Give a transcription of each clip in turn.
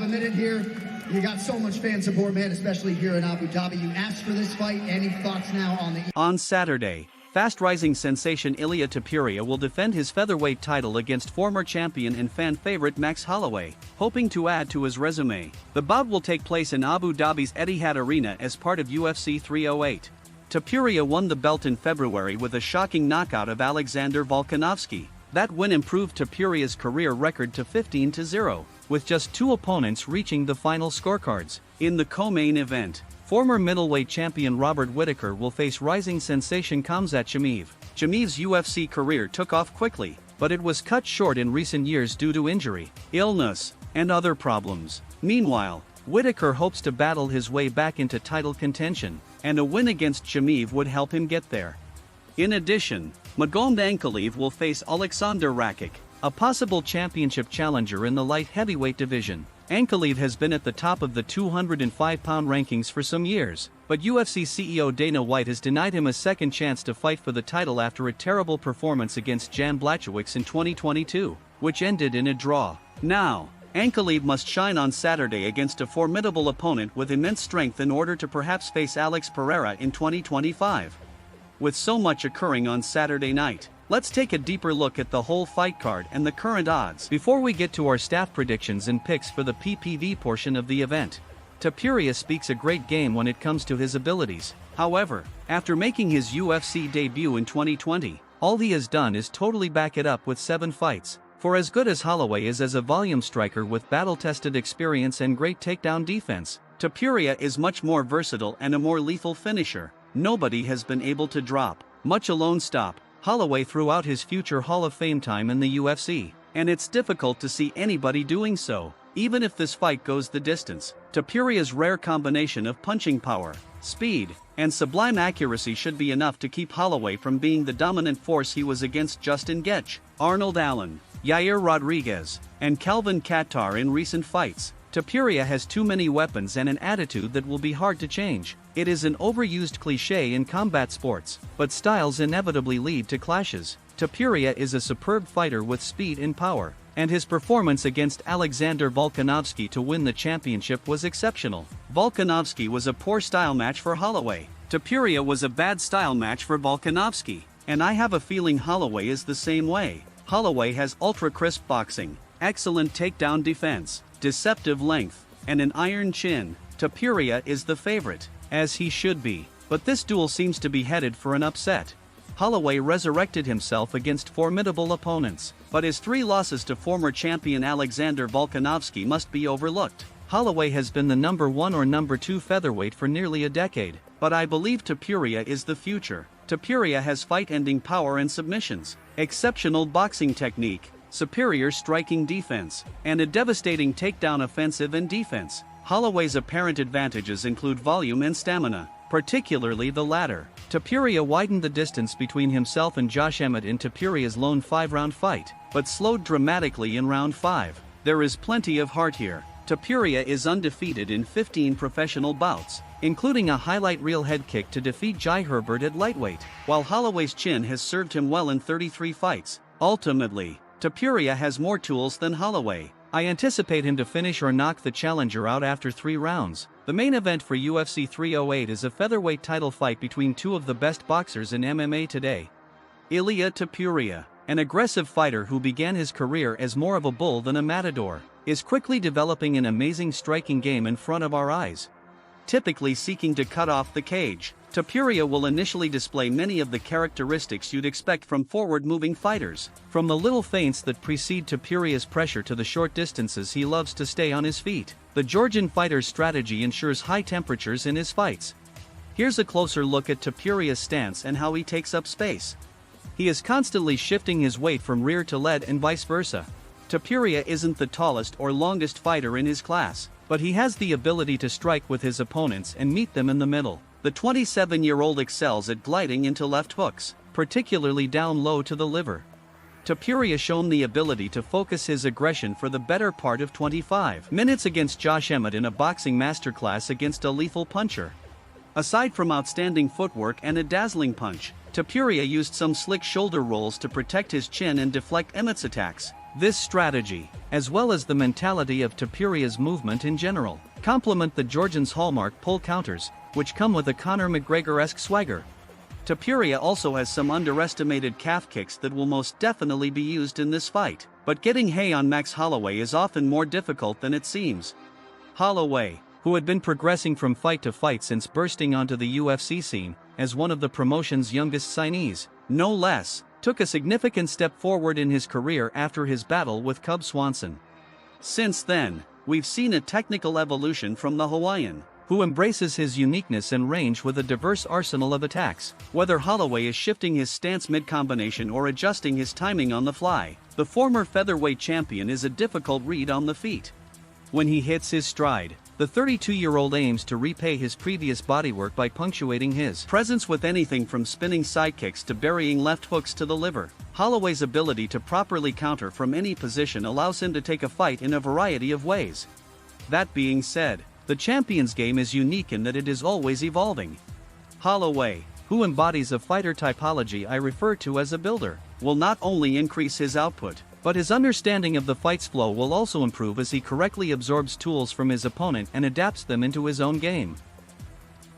a minute here. You got so much fan support, man, especially here in Abu Dhabi. You asked for this fight. Any thoughts now on the... On Saturday, fast-rising sensation Ilia Topuria will defend his featherweight title against former champion and fan favorite Max Holloway, hoping to add to his resume. The bout will take place in Abu Dhabi's Etihad Arena as part of UFC 308. Topuria won the belt in February with a shocking knockout of Aleksandar Volkanovski. That win improved Topuria's career record to 15-0, with just 2 opponents reaching the final scorecards. In the co-main event, former middleweight champion Robert Whittaker will face rising sensation Khamzat Chimaev. Chimaev's UFC career took off quickly, but it was cut short in recent years due to injury, illness, and other problems. Meanwhile, Whittaker hopes to battle his way back into title contention, and a win against Chimaev would help him get there. In addition, Magomedov Ankalev will face Aleksandar Rakic, a possible championship challenger in the light heavyweight division. Ankalev has been at the top of the 205-pound rankings for some years, but UFC CEO Dana White has denied him a second chance to fight for the title after a terrible performance against Jan Blachowicz in 2022, which ended in a draw. Now, Ankalev must shine on Saturday against a formidable opponent with immense strength in order to perhaps face Alex Pereira in 2025. With so much occurring on Saturday night, let's take a deeper look at the whole fight card and the current odds before we get to our staff predictions and picks for the PPV portion of the event. Topuria speaks a great game when it comes to his abilities. However, after making his UFC debut in 2020, all he has done is totally back it up with 7 fights. For as good as Holloway is as a volume striker with battle-tested experience and great takedown defense, Topuria is much more versatile and a more lethal finisher. Nobody has been able to drop, much alone stop, Holloway throughout his future Hall of Fame time in the UFC, and it's difficult to see anybody doing so, even if this fight goes the distance. Topuria's rare combination of punching power, speed, and sublime accuracy should be enough to keep Holloway from being the dominant force he was against Justin Gaethje, Arnold Allen, Yair Rodriguez, and Calvin Kattar in recent fights. Topuria has too many weapons and an attitude that will be hard to change. It is an overused cliché in combat sports, but styles inevitably lead to clashes. Topuria is a superb fighter with speed and power, and his performance against Aleksandar Volkanovski to win the championship was exceptional. Volkanovski was a poor style match for Holloway. Topuria was a bad style match for Volkanovski, and I have a feeling Holloway is the same way. Holloway has ultra-crisp boxing, excellent takedown defense, deceptive length, and an iron chin. Topuria is the favorite, as he should be, but this duel seems to be headed for an upset. Holloway resurrected himself against formidable opponents, but his 3 losses to former champion Aleksandar Volkanovski must be overlooked. Holloway has been the number 1 or number 2 featherweight for nearly a decade, but I believe Topuria is the future. Topuria has fight-ending power and submissions, exceptional boxing technique, superior striking defense, and a devastating takedown offensive and defense. Holloway's apparent advantages include volume and stamina, particularly the latter. Topuria widened the distance between himself and Josh Emmett in Topuria's lone 5-round fight, but slowed dramatically in round 5. There is plenty of heart here. Topuria is undefeated in 15 professional bouts, including a highlight reel head kick to defeat Jai Herbert at lightweight, while Holloway's chin has served him well in 33 fights. Ultimately, Topuria has more tools than Holloway. I anticipate him to finish or knock the challenger out after 3 rounds. The main event for UFC 308 is a featherweight title fight between 2 of the best boxers in MMA today. Ilia Topuria, an aggressive fighter who began his career as more of a bull than a matador, is quickly developing an amazing striking game in front of our eyes. Typically seeking to cut off the cage, Topuria will initially display many of the characteristics you'd expect from forward-moving fighters. From the little feints that precede Topuria's pressure to the short distances he loves to stay on his feet, the Georgian fighter's strategy ensures high temperatures in his fights. Here's a closer look at Topuria's stance and how he takes up space. He is constantly shifting his weight from rear to lead and vice versa. Topuria isn't the tallest or longest fighter in his class, but he has the ability to strike with his opponents and meet them in the middle. The 27-year-old excels at gliding into left hooks, particularly down low to the liver. Topuria shown the ability to focus his aggression for the better part of 25 minutes against Josh Emmett in a boxing masterclass against a lethal puncher. Aside from outstanding footwork and a dazzling punch, Topuria used some slick shoulder rolls to protect his chin and deflect Emmett's attacks. This strategy, as well as the mentality of Topuria's movement in general, complement the Georgian's hallmark pull counters, which come with a Conor McGregor-esque swagger. Topuria also has some underestimated calf kicks that will most definitely be used in this fight, but getting hay on Max Holloway is often more difficult than it seems. Holloway, who had been progressing from fight to fight since bursting onto the UFC scene, as one of the promotion's youngest signees, no less, took a significant step forward in his career after his battle with Cub Swanson. Since then, we've seen a technical evolution from the Hawaiian, who embraces his uniqueness and range with a diverse arsenal of attacks. Whether Holloway is shifting his stance mid-combination or adjusting his timing on the fly, the former featherweight champion is a difficult read on the feet. When he hits his stride, the 32-year-old aims to repay his previous bodywork by punctuating his presence with anything from spinning sidekicks to burying left hooks to the liver. Holloway's ability to properly counter from any position allows him to take a fight in a variety of ways. That being said, the champion's game is unique in that it is always evolving. Holloway, who embodies a fighter typology I refer to as a builder, will not only increase his output, but his understanding of the fight's flow will also improve as he correctly absorbs tools from his opponent and adapts them into his own game.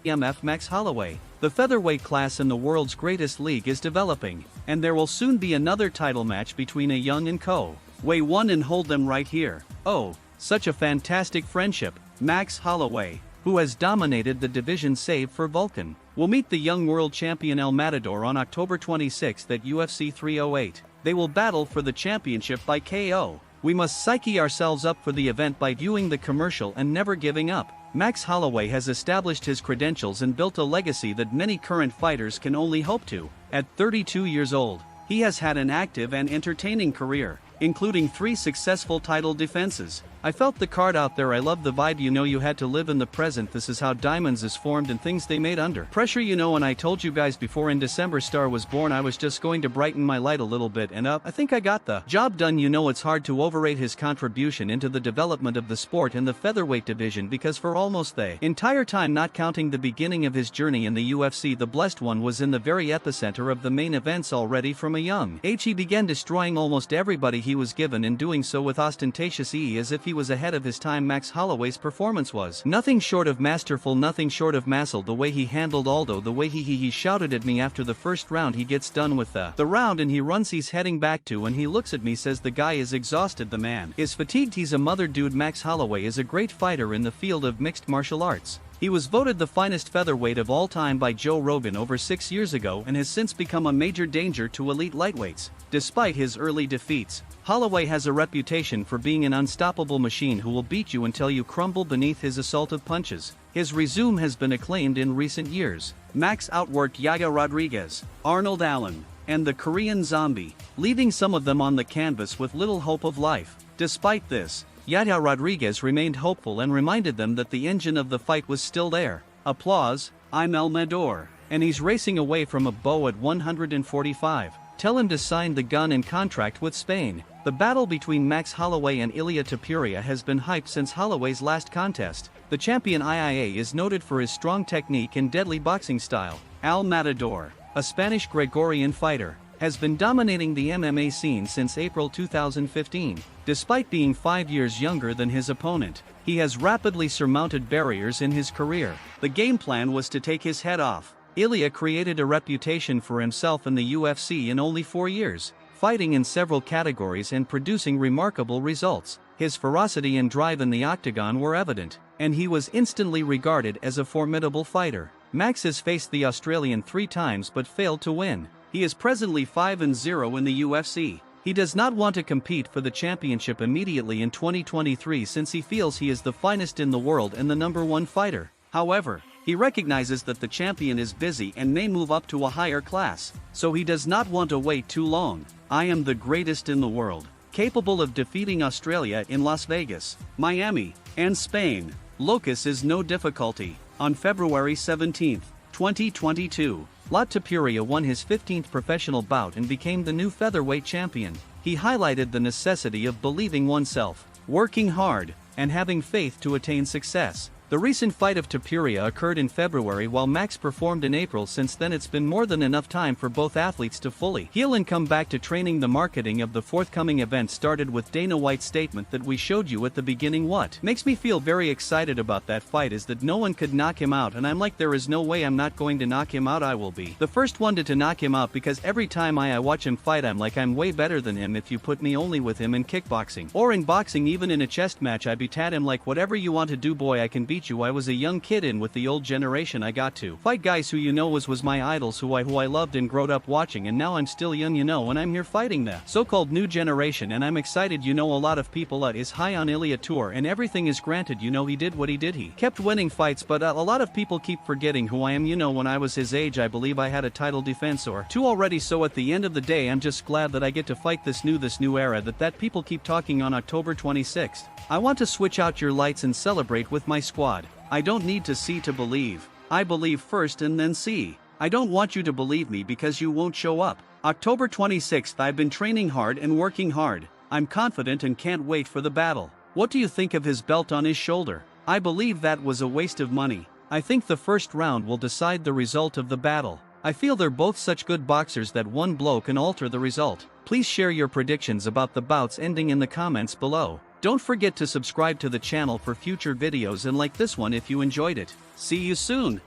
Max Holloway, the featherweight class in the world's greatest league is developing, and there will soon be another title match between a young and co. Weigh one and hold them right here. Oh, such a fantastic friendship. Max Holloway, who has dominated the division save for Vulcan, will meet the young world champion El Matador on October 26 at UFC 308. They will battle for the championship by KO. We must psyche ourselves up for the event by viewing the commercial and never giving up. Max Holloway has established his credentials and built a legacy that many current fighters can only hope to. At 32 years old, he has had an active and entertaining career, including 3 successful title defenses. I felt the card out there. I love the vibe. You had to live in the present. This is how diamonds is formed and things they made under pressure. And I told you guys before in December Star was born, I was just going to brighten my light a little bit, and I think I got the job done. It's hard to overrate his contribution into the development of the sport in the featherweight division, because for almost the entire time, not counting the beginning of his journey in the UFC, the Blessed One was in the very epicenter of the main events already from a young age. He began destroying almost everybody he was given, and doing so with ostentatious ease as if he was ahead of his time. Max Holloway's performance was nothing short of masterful, nothing short of massive. The way he handled Aldo, the way he shouted at me after the first round. He gets done with the round and he runs. He's heading back to, and he looks at me, says the guy is exhausted, the man is fatigued, he's a mother dude. Max Holloway is a great fighter in the field of mixed martial arts. He was voted the finest featherweight of all time by Joe Rogan over 6 years ago and has since become a major danger to elite lightweights. Despite his early defeats, Holloway has a reputation for being an unstoppable machine who will beat you until you crumble beneath his assaultive punches. His resume has been acclaimed in recent years. Max outworked Yair Rodriguez, Arnold Allen, and the Korean Zombie, leaving some of them on the canvas with little hope of life. Despite this, Yair Rodriguez remained hopeful and reminded them that the engine of the fight was still there. Applause, I'm El Matador, and he's racing away from a bow at 145. Tell him to sign the gun and contract with Spain. The battle between Max Holloway and Ilia Topuria has been hyped since Holloway's last contest. The champion IIA is noted for his strong technique and deadly boxing style. El Matador, a Spanish Gregorian fighter, has been dominating the MMA scene since April 2015. Despite being 5 years younger than his opponent, he has rapidly surmounted barriers in his career. The game plan was to take his head off. Ilia created a reputation for himself in the UFC in only 4 years, fighting in several categories and producing remarkable results. His ferocity and drive in the octagon were evident, and he was instantly regarded as a formidable fighter. Max has faced the Australian 3 times but failed to win. He is presently 5-0 in the UFC. He does not want to compete for the championship immediately in 2023 since he feels he is the finest in the world and the #1 fighter. However, he recognizes that the champion is busy and may move up to a higher class, so he does not want to wait too long. I am the greatest in the world, capable of defeating Australia in Las Vegas, Miami, and Spain. Locus is no difficulty. On February 17, 2022, Topuria won his 15th professional bout and became the new featherweight champion. He highlighted the necessity of believing oneself, working hard, and having faith to attain success. The recent fight of Topuria occurred in February while Max performed in April. Since then it's been more than enough time for both athletes to fully heal and come back to training. The marketing of the forthcoming event started with Dana White's statement that we showed you at the beginning. What makes me feel very excited about that fight is that no one could knock him out, and I'm like, there is no way I'm not going to knock him out. I will be the first one to knock him out, because every time I watch him fight I'm like, I'm way better than him. If you put me only with him in kickboxing or in boxing, even in a chest match, I beat him. Like, whatever you want to do boy, I can beat you. I was a young kid in with the old generation. I got to fight guys who was my idols, who I loved and growed up watching, and now I'm still young, and I'm here fighting the so-called new generation, and I'm excited. A lot of people is high on Ilia Tour and everything is granted. He did what he did. He kept winning fights, but a lot of people keep forgetting who I am. When I was his age, I believe I had a title defense or two already. So at the end of the day, I'm just glad that I get to fight this new era that people keep talking on October 26th. I want to switch out your lights and celebrate with my squad. I don't need to see to believe. I believe first and then see. I don't want you to believe me because you won't show up. October 26th, I've been training hard and working hard. I'm confident and can't wait for the battle. What do you think of his belt on his shoulder? I believe that was a waste of money. I think the first round will decide the result of the battle. I feel they're both such good boxers that one blow can alter the result. Please share your predictions about the bouts ending in the comments below. Don't forget to subscribe to the channel for future videos and like this one if you enjoyed it. See you soon!